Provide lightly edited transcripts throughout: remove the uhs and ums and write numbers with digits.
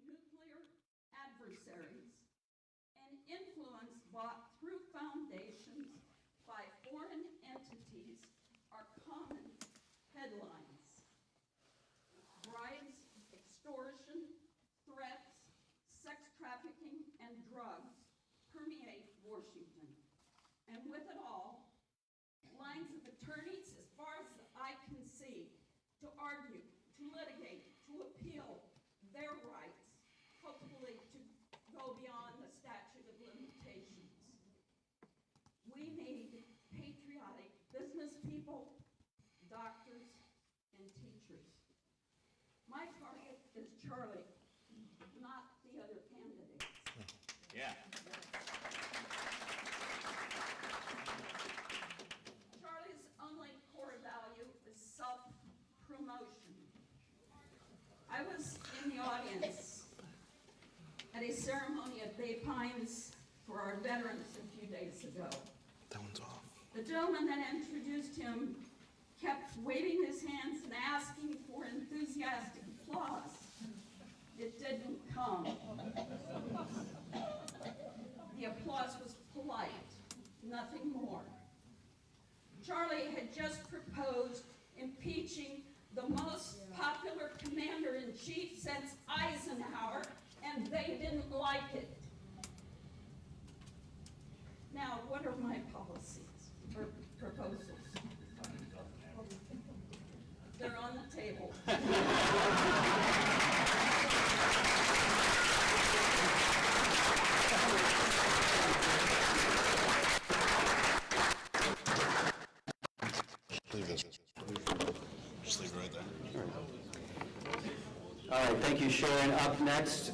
Nuclear adversaries and influence bought through foundations by foreign entities are common headlines. Bribes, extortion, threats, sex trafficking, and drugs permeate Washington. And with it all, lines of attorneys as far as the eye can see to argue, to litigate, to appeal their rights, hopefully to go beyond the statute of limitations. We need patriotic business people, doctors, and teachers. My target is Charlie, not the other candidates. Yeah. Charlie's only core value is self-promotion. I was in the audience at a ceremony at Bay Pines for our veterans a few days ago. That one's off. The gentleman that introduced him kept waving his hands and asking for enthusiastic applause. It didn't come. The applause was polite, nothing more. Charlie had just proposed impeaching the most popular commander-in-chief since Eisenhower, and they didn't like it. Now, what are my policies or proposals? They're on the table. Just leave it right there. All right, thank you, Sharon. Up next,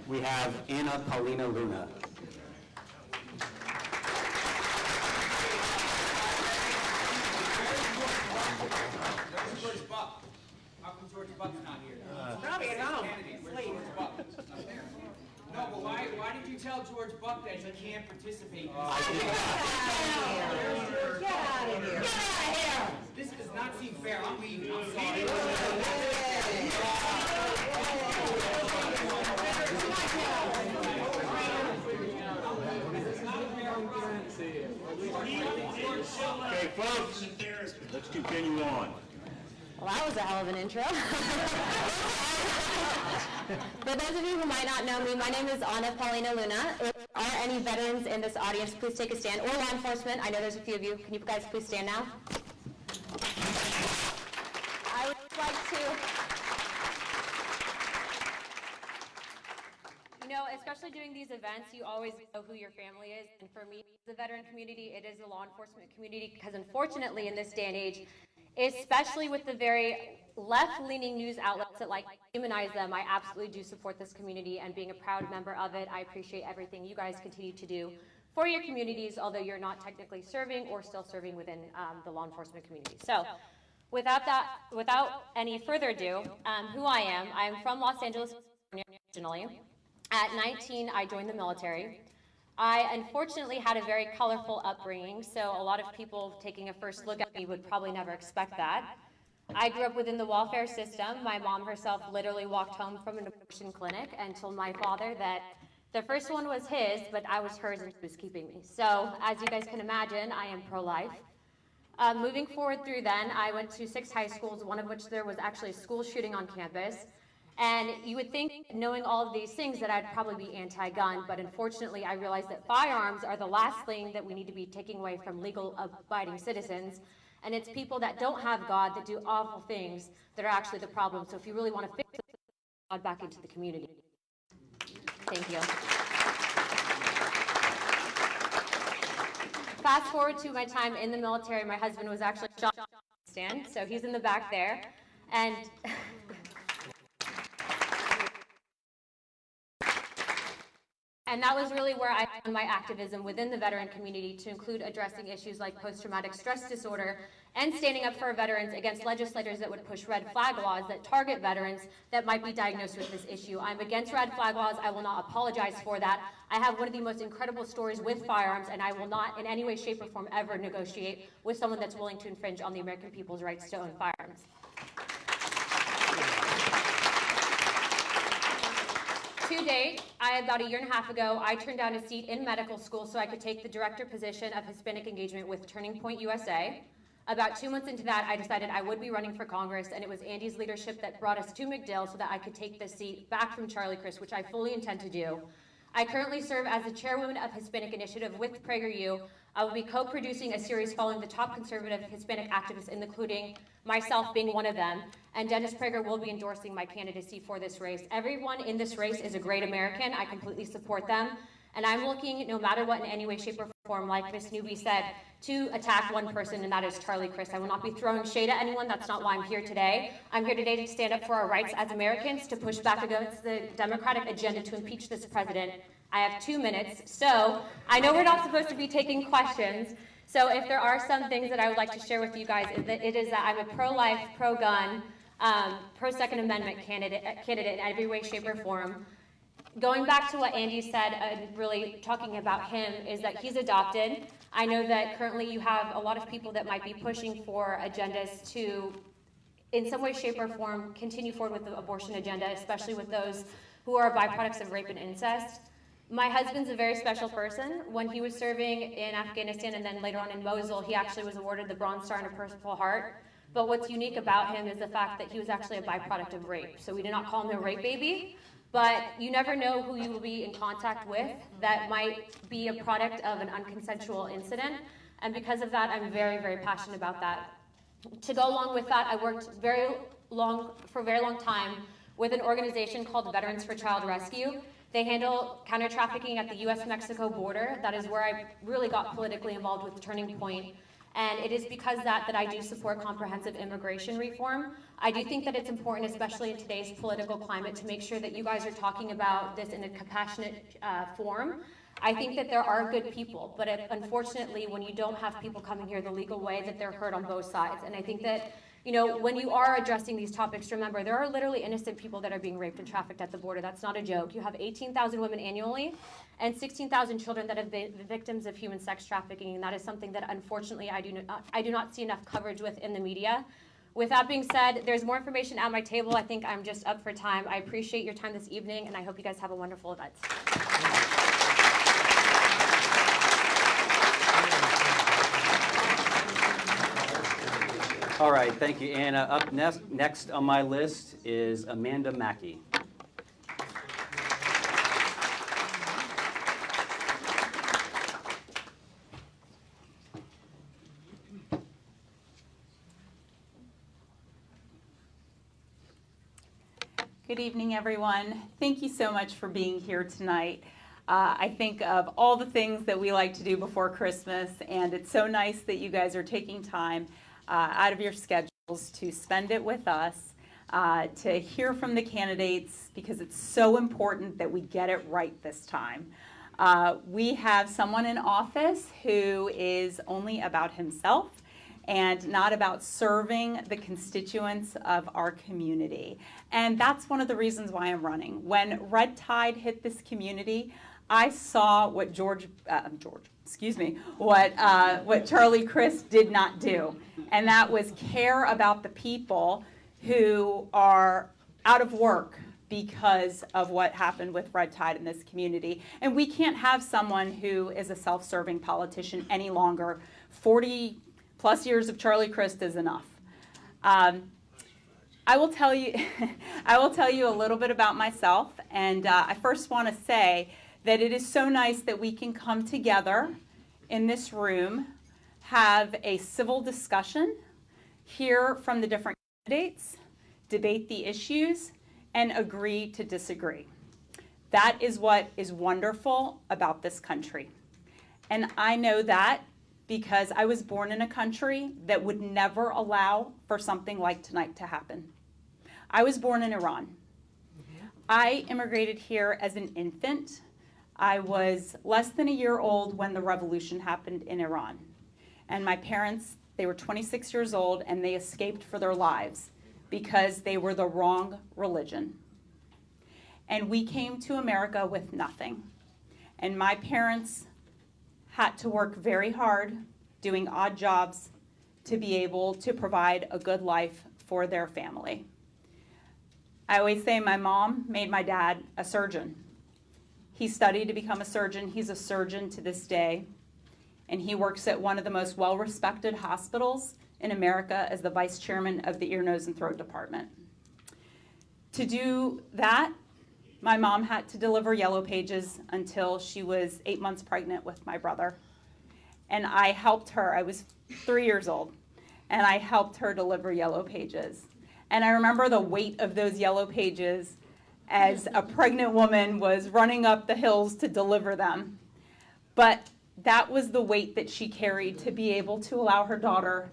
we have Anna Paulina Luna. George Buck. How come George Buck's not here? Probably at home. Where's George Buck? Not there. No, but why did you tell George Buck that he can't participate in this? Get out of here. Get out of here. This does not seem fair. I'm leaving. I'm sorry. Okay, folks, let's continue on. Well, that was a hell of an intro. For those of you who might not know me, my name is Anna Paulina Luna. If there are any veterans in this audience, please take a stand. Or law enforcement, I know there's a few of you. Can you guys please stand now? I would like to, especially doing these events, you always know who your family is. And for me, the veteran community, it is the law enforcement community, because unfortunately in this day and age, especially with the very left-leaning news outlets that like demonize them, I absolutely do support this community, and being a proud member of it, I appreciate everything you guys continue to do for your communities, although you're not technically serving or still serving within the law enforcement community. So without any further ado, who I am, I'm from Los Angeles, California originally. At 19, I joined the military. I unfortunately had a very colorful upbringing, so a lot of people taking a first look at me would probably never expect that. I grew up within the welfare system. My mom herself literally walked home from an abortion clinic and told my father that the first one was his, but I was hers and she was keeping me. So as you guys can imagine, I am pro-life. Moving forward through then, I went to 6 high schools, one of which there was actually a school shooting on campus. And you would think, knowing all of these things, that I'd probably be anti-gun, but unfortunately I realized that firearms are the last thing that we need to be taking away from legal abiding citizens. And it's people that don't have God, that do awful things, that are actually the problem. So if you really want to fix it, God back into the community. Thank you. Fast forward to my time in the military, my husband was actually shot in Afghanistan, so he's in the back there. And And that was really where I found my activism within the veteran community, to include addressing issues like post-traumatic stress disorder and standing up for veterans against legislators that would push red flag laws that target veterans that might be diagnosed with this issue. I'm against red flag laws. I will not apologize for that. I have one of the most incredible stories with firearms, and I will not in any way, shape, or form ever negotiate with someone that's willing to infringe on the American people's rights to own firearms. To date, about a year and a half ago, I turned down a seat in medical school so I could take the director position of Hispanic engagement with Turning Point USA. About 2 months into that, I decided I would be running for Congress, and it was Andy's leadership that brought us to McDill so that I could take the seat back from Charlie Crist, which I fully intend to do. I currently serve as the chairwoman of Hispanic Initiative with PragerU. I will be co-producing a series following the top conservative Hispanic activists, including myself being one of them, and Dennis Prager will be endorsing my candidacy for this race. Everyone in this race is a great American. I completely support them, and I'm looking, no matter what, in any way, shape, or form, like Ms. Newby said, to attack one person, and that is Charlie Crist. I will not be throwing shade at anyone. That's not why I'm here today. I'm here today to stand up for our rights as Americans, to push back against the Democratic agenda to impeach this president. I have 2 minutes, so I know we're not supposed to be taking questions. So if there are some things that I would like to share with you guys, it is that I'm a pro-life, pro-gun, pro-Second Amendment candidate in every way, shape, or form. Going back to what Andy said, really talking about him, is that he's adopted. I know that currently you have a lot of people that might be pushing for agendas to, in some way, shape, or form, continue forward with the abortion agenda, especially with those who are byproducts of rape and incest. My husband's a very special person. When he was serving in Afghanistan and then later on in Mosul, he actually was awarded the Bronze Star and a Purple Heart. But what's unique about him is the fact that he was actually a byproduct of rape. So we do not call him a rape baby, but you never know who you will be in contact with that might be a product of an unconsensual incident. And because of that, I'm very, very passionate about that. To go along with that, I worked for a very long time with an organization called Veterans for Child Rescue. They handle counter-trafficking at the U.S.-Mexico border. That is where I really got politically involved with Turning Point. And it is because that I do support comprehensive immigration reform. I do think that it's important, especially in today's political climate, to make sure that you guys are talking about this in a compassionate form. I think that there are good people, but unfortunately, when you don't have people coming here the legal way, that they're hurt on both sides. And I think that, you know, when you are addressing these topics, remember, there are literally innocent people that are being raped and trafficked at the border. That's not a joke. You have 18,000 women annually and 16,000 children that have been victims of human sex trafficking, and that is something that, unfortunately, I do not see enough coverage with in the media. With that being said, there's more information at my table. I think I'm just up for time. I appreciate your time this evening, and I hope you guys have a wonderful event. All right, thank you, Anna. Up next on my list is Amanda Mackey. Good evening, everyone. Thank you so much for being here tonight. I think of all the things that we like to do before Christmas, and it's so nice that you guys are taking time out of your schedules to spend it with us, to hear from the candidates, because it's so important that we get it right this time. We have someone in office who is only about himself and not about serving the constituents of our community. And that's one of the reasons why I'm running. When red tide hit this community, I saw what what Charlie Crist did not do. And that was care about the people who are out of work because of what happened with red tide in this community. And we can't have someone who is a self-serving politician any longer. 40 plus years of Charlie Crist is enough. I will tell you a little bit about myself, and I first want to say that it is so nice that we can come together in this room, have a civil discussion, hear from the different candidates, debate the issues, and agree to disagree. That is what is wonderful about this country. And I know that because I was born in a country that would never allow for something like tonight to happen. I was born in Iran. I immigrated here as an infant. I was less than a year old when the revolution happened in Iran. And my parents, they were 26 years old, and they escaped for their lives because they were the wrong religion. And we came to America with nothing. And my parents had to work very hard, doing odd jobs, to be able to provide a good life for their family. I always say my mom made my dad a surgeon. He studied to become a surgeon. He's a surgeon to this day. And he works at one of the most well-respected hospitals in America as the vice chairman of the ear, nose, and throat department. To do that, my mom had to deliver Yellow Pages until she was 8 months pregnant with my brother. And I helped her. I was 3 years old, and I helped her deliver Yellow Pages. And I remember the weight of those Yellow Pages as a pregnant woman was running up the hills to deliver them. But that was the weight that she carried to be able to allow her daughter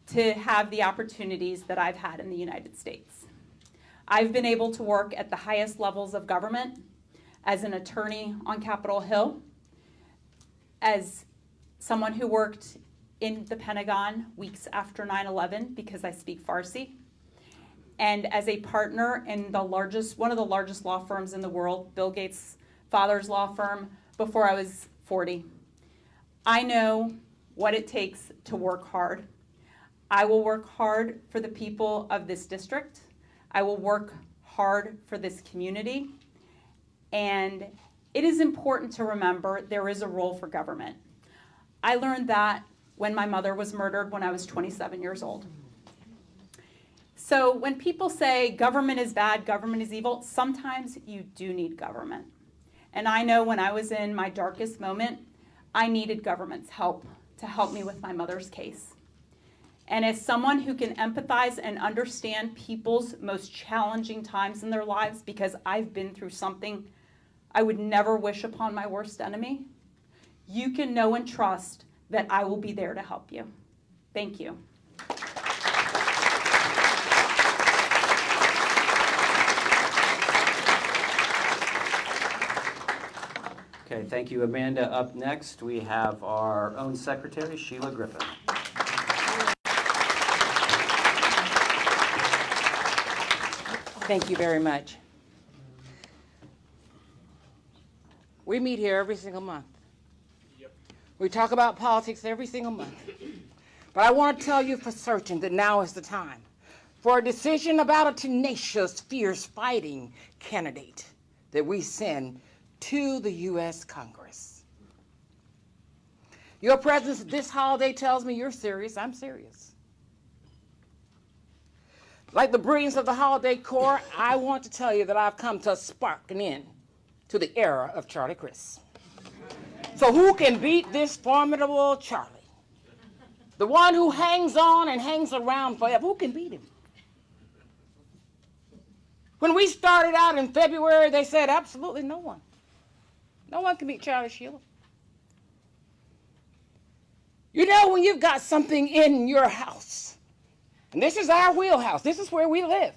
to have the opportunities that I've had in the United States. I've been able to work at the highest levels of government, as an attorney on Capitol Hill, as someone who worked in the Pentagon weeks after 9/11 because I speak Farsi, and as a partner in one of the largest law firms in the world, Bill Gates' father's law firm, before I was 40. I know what it takes to work hard. I will work hard for the people of this district. I will work hard for this community. And it is important to remember there is a role for government. I learned that when my mother was murdered when I was 27 years old. So when people say government is bad, government is evil, sometimes you do need government. And I know when I was in my darkest moment, I needed government's help to help me with my mother's case. And as someone who can empathize and understand people's most challenging times in their lives, because I've been through something I would never wish upon my worst enemy, you can know and trust that I will be there to help you. Thank you. Okay, thank you, Amanda. Up next, we have our own secretary, Sheila Griffin. Thank you very much. We meet here every single month. We talk about politics every single month. But I want to tell you for certain that now is the time for a decision about a tenacious, fierce, fighting candidate that we send to the U.S. Congress. Your presence this holiday tells me you're serious. I'm serious. Like the brilliance of the holiday core, I want to tell you that I've come to spark an end to the era of Charlie Crist. So who can beat this formidable Charlie? The one who hangs on and hangs around forever. Who can beat him? When we started out in February, they said absolutely no one. No one can beat Charlie Sheila. You know, when you've got something in your house, and this is our wheelhouse, this is where we live,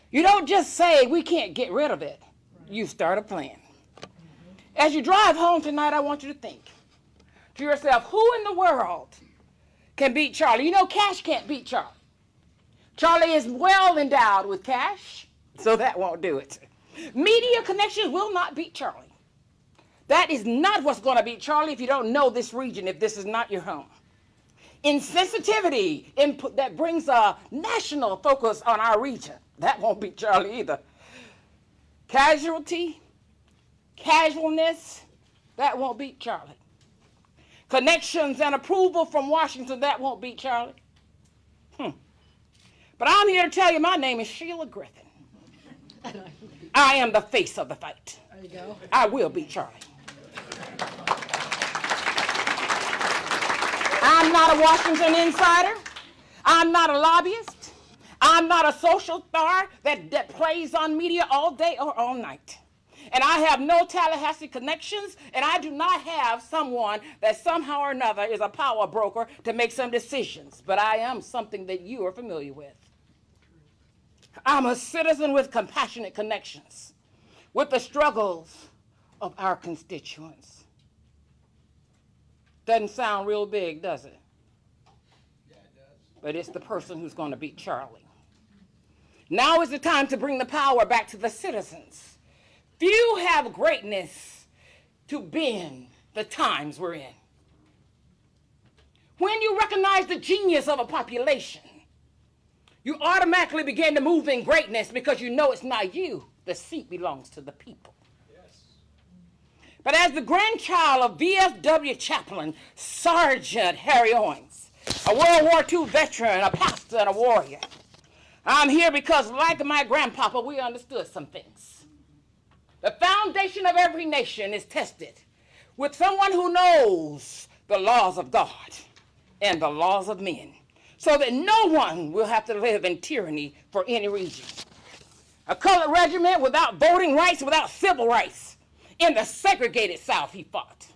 you don't just say we can't get rid of it. You start a plan. As you drive home tonight, I want you to think to yourself, who in the world can beat Charlie? You know, cash can't beat Charlie. Charlie is well endowed with cash, so that won't do it. Media connections will not beat Charlie. That is not what's going to beat Charlie if you don't know this region, if this is not your home. Insensitivity, input that brings a national focus on our region. That won't beat Charlie either. Casualness, that won't beat Charlie. Connections and approval from Washington, that won't beat Charlie. But I'm here to tell you my name is Sheila Griffin. I am the face of the fight. There you go. I will beat Charlie. I'm not a Washington insider. I'm not a lobbyist. I'm not a social star that plays on media all day or all night. And I have no Tallahassee connections, and I do not have someone that somehow or another is a power broker to make some decisions. But I am something that you are familiar with. I'm a citizen with compassionate connections with the struggles of our constituents. Doesn't sound real big, does it? Yeah, it does. But it's the person who's going to beat Charlie. Now is the time to bring the power back to the citizens. Few have greatness to bend the times we're in. When you recognize the genius of a population, you automatically begin to move in greatness because you know it's not you. The seat belongs to the people. But as the grandchild of VFW chaplain Sergeant Harry Owens, a World War II veteran, a pastor, and a warrior, I'm here because, like my grandpapa, we understood some things. The foundation of every nation is tested with someone who knows the laws of God and the laws of men, so that no one will have to live in tyranny for any reason. A colored regiment without voting rights, without civil rights. In the segregated South, he fought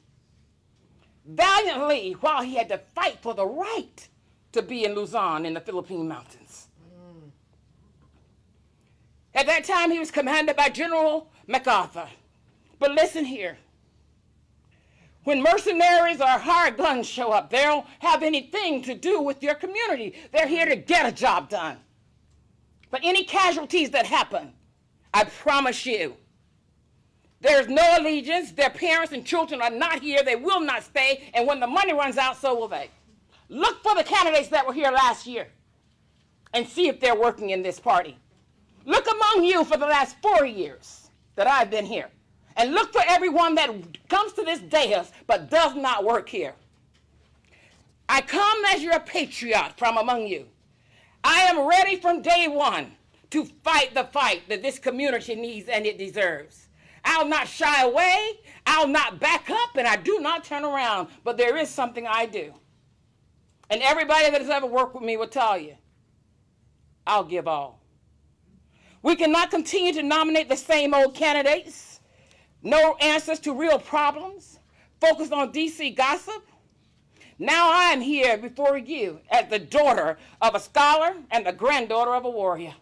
valiantly while he had to fight for the right to be in Luzon in the Philippine mountains. At that time, he was commanded by General MacArthur. But listen here. When mercenaries or hired guns show up, they don't have anything to do with your community. They're here to get a job done. But any casualties that happen, I promise you, there's no allegiance. Their parents and children are not here. They will not stay. And when the money runs out, so will they. Look for the candidates that were here last year and see if they're working in this party. Look among you for the last 4 years that I've been here. And look for everyone that comes to this dais but does not work here. I come as your patriot from among you. I am ready from day one to fight the fight that this community needs and it deserves. I'll not shy away, I'll not back up, and I do not turn around. But there is something I do. And everybody that has ever worked with me will tell you, I'll give all. We cannot continue to nominate the same old candidates, no answers to real problems, focus on DC gossip. Now I am here before you as the daughter of a scholar and the granddaughter of a warrior.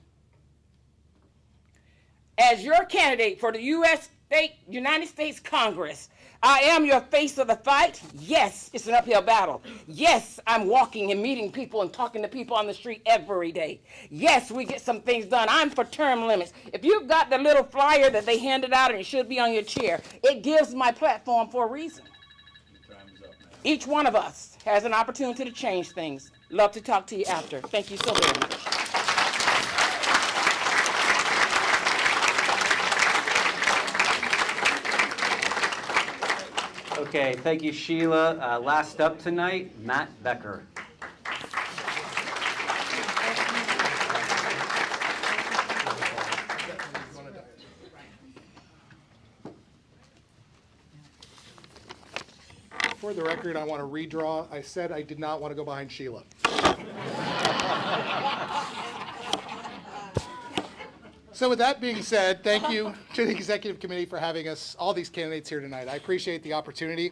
As your candidate for the United States Congress, I am your face of the fight. Yes, it's an uphill battle. Yes, I'm walking and meeting people and talking to people on the street every day. Yes, we get some things done. I'm for term limits. If you've got the little flyer that they handed out and it should be on your chair, it gives my platform for a reason. Each one of us has an opportunity to change things. Love to talk to you after. Thank you so very much. Okay, thank you, Sheila. Last up tonight, Matt Becker. For the record, I want to redraw. I said I did not want to go behind Sheila. So with that being said, thank you to the executive committee for having us, all these candidates here tonight. I appreciate the opportunity.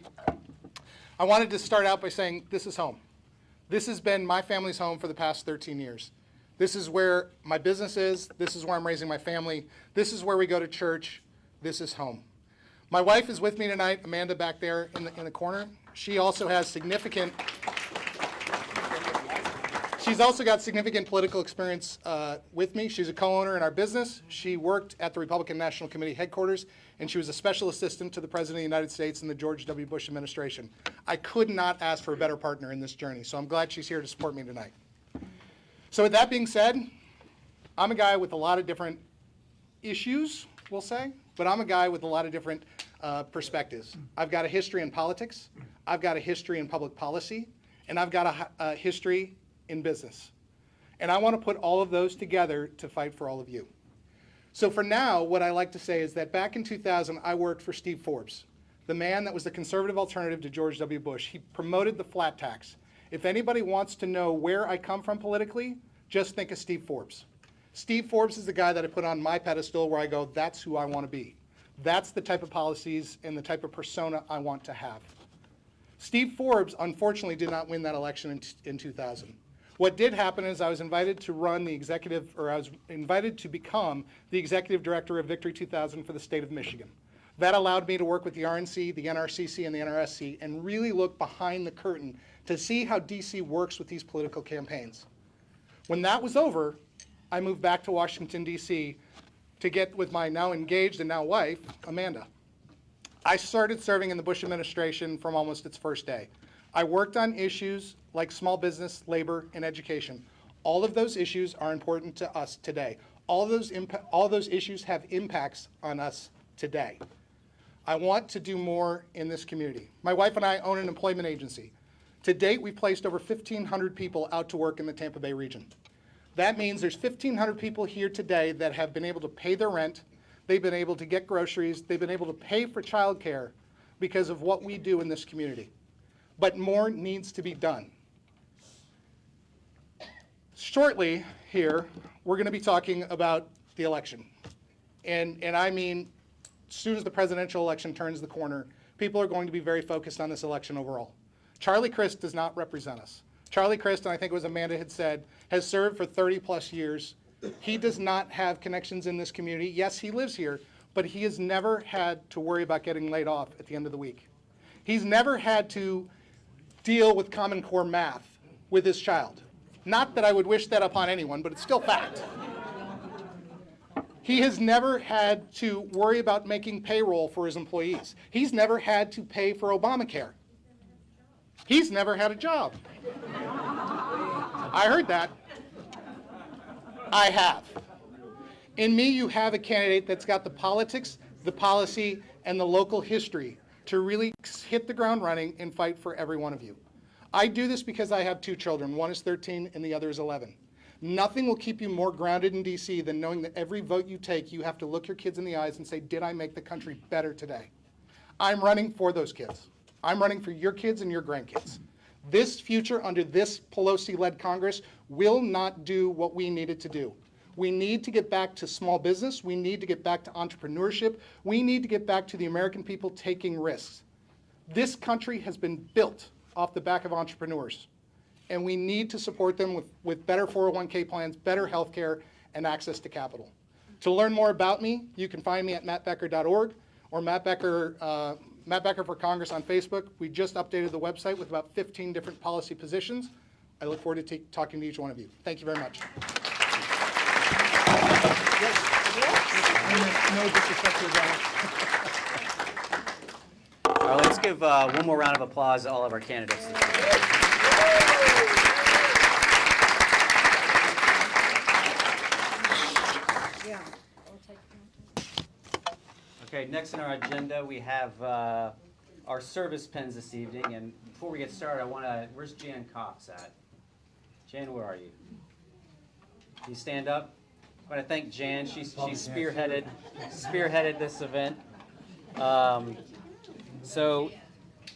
I wanted to start out by saying this is home. This has been my family's home for the past 13 years. This is where my business is. This is where I'm raising my family. This is where we go to church. This is home. My wife is with me tonight, Amanda back there in the corner. She also has significant, she's also got significant political experience with me. She's a co-owner in our business. She worked at the Republican National Committee headquarters, and she was a special assistant to the President of the United States in the George W. Bush administration. I could not ask for a better partner in this journey, so I'm glad she's here to support me tonight. So with that being said, I'm a guy with a lot of different issues, we'll say, but I'm a guy with a lot of different perspectives. I've got a history in politics, I've got a history in public policy, and I've got a history in business. And I want to put all of those together to fight for all of you. So for now, what I like to say is that back in 2000, I worked for Steve Forbes, the man that was the conservative alternative to George W. Bush. He promoted the flat tax. If anybody wants to know where I come from politically, just think of Steve Forbes. Steve Forbes is the guy that I put on my pedestal where I go, that's who I want to be. That's the type of policies and the type of persona I want to have. Steve Forbes, unfortunately, did not win that election in 2000. What did happen is I was invited to run the executive, or I was invited to become the executive director of Victory 2000 for the state of Michigan. That allowed me to work with the RNC, the NRCC, and the NRSC and really look behind the curtain to see how DC works with these political campaigns. When that was over, I moved back to Washington, D.C. to get with my now engaged and now wife, Amanda. I started serving in the Bush administration from almost its first day. I worked on issues like small business, labor, and education. All of those issues are important to us today. All those issues have impacts on us today. I want to do more in this community. My wife and I own an employment agency. To date, we've placed over 1,500 people out to work in the Tampa Bay region. That means there's 1,500 people here today that have been able to pay their rent, they've been able to get groceries, they've been able to pay for childcare because of what we do in this community. But more needs to be done. Shortly here, we're going to be talking about the election. And I mean, as soon as the presidential election turns the corner, people are going to be very focused on this election overall. Charlie Crist does not represent us. Charlie Crist, and I think it was Amanda had said, has served for 30 plus years. He does not have connections in this community. Yes, he lives here, but he has never had to worry about getting laid off at the end of the week. He's never had to deal with Common Core math with his child. Not that I would wish that upon anyone, but it's still fact. He has never had to worry about making payroll for his employees. He's never had to pay for Obamacare. He's never had a job. I heard that. I have. In me, you have a candidate that's got the politics, the policy, and the local history to really hit the ground running and fight for every one of you. I do this because I have two children. One is 13 and the other is 11. Nothing will keep you more grounded in DC than knowing that every vote you take, you have to look your kids in the eyes and say, did I make the country better today? I'm running for those kids. I'm running for your kids and your grandkids. This future under this Pelosi-led Congress will not do what we needed to do. We need to get back to small business. We need to get back to entrepreneurship. We need to get back to the American people taking risks. This country has been built off the back of entrepreneurs, and we need to support them with better 401k plans, better health care, and access to capital. To learn more about me, you can find me at mattbecker.org or Matt Becker for Congress on Facebook. We just updated the website with about 15 different policy positions. I look forward to talking to each one of you. Thank you very much. No disrespect to your guy. All right, let's give one more round of applause to all of our candidates. Okay, next on our agenda, we have our service pins this evening. And before we get started, where's Jan Cox at? Jan, where are you? Can you stand up? I want to thank Jan. She spearheaded this event. So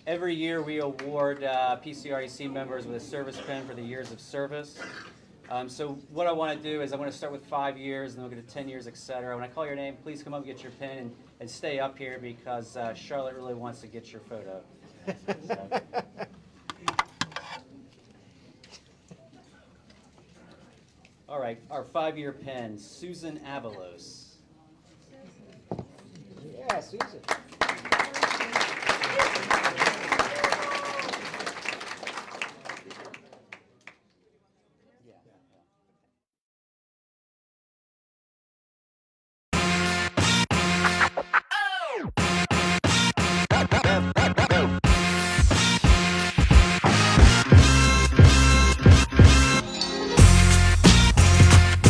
every year we award PCREC members with a service pin for the years of service. So what I want to do is I'm going to start with 5 years, and then we'll go to 10 years, et cetera. When I call your name, please come up and get your pen and stay up here because Charlotte really wants to get your photo. So. All right, our 5-year pen, Susan Avalos. Yeah, Susan.